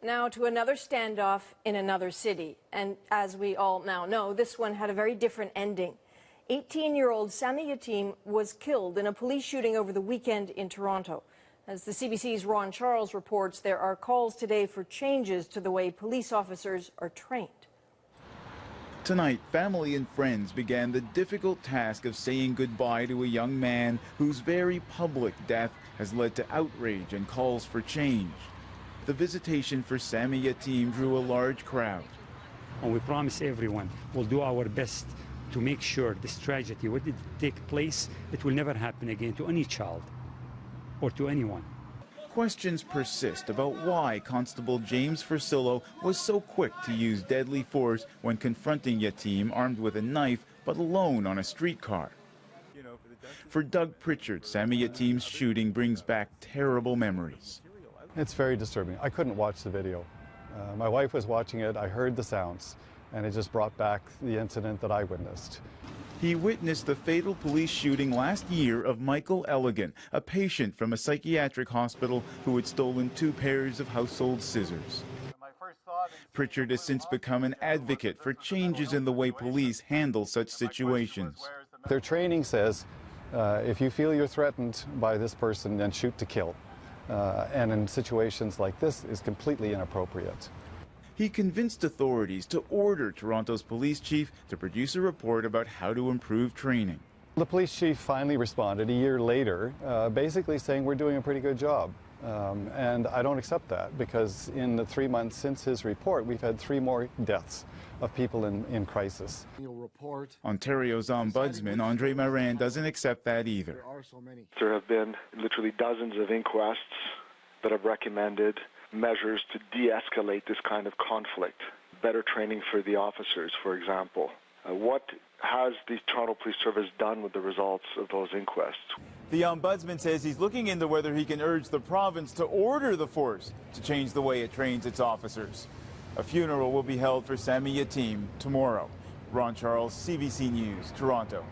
Now to another standoff in another city. And as we all now know, this one had a very different ending. 18-year-old Sami Yatim was killed in a police shooting over the weekend in Toronto. As the CBC's Ron Charles reports, there are calls today for changes to the way police officers are trained. Tonight, family and friends began the difficult task of saying goodbye to a young man whose very public death has led to outrage and calls for change. The visitation for Sami Yatim drew a large crowd. And we promise everyone we'll do our best to make sure this tragedy, what did take place, it will never happen again to any child or to anyone. Questions persist about why Constable James Fursillo was so quick to use deadly force when confronting Yatim armed with a knife but alone on a streetcar. For Doug Pritchard, Sami Yatim's shooting brings back terrible memories. It's very disturbing. I couldn't watch the video. My wife was watching it, I heard the sounds, and it just brought back the incident that I witnessed. He witnessed the fatal police shooting last year of Michael Elligan, a patient from a psychiatric hospital who had stolen 2 pairs of household scissors. Pritchard has since become an advocate for changes in the way police handle such situations. Their training says if you feel you're threatened by this person, then shoot to kill. And in situations like this is completely inappropriate. He convinced authorities to order Toronto's police chief to produce a report about how to improve training. The police chief finally responded a year later, basically saying we're doing a pretty good job. And I don't accept that, because in the 3 months since his report, we've had 3 more deaths of people in crisis. Ontario's ombudsman, Andre Morin, doesn't accept that either. There have been literally dozens of inquests that have recommended measures to de-escalate this kind of conflict. Better training for the officers, for example. What has the Toronto Police Service done with the results of those inquests? The ombudsman says he's looking into whether he can urge the province to order the force to change the way it trains its officers. A funeral will be held for Sami Yatim tomorrow. Ron Charles, CBC News, Toronto.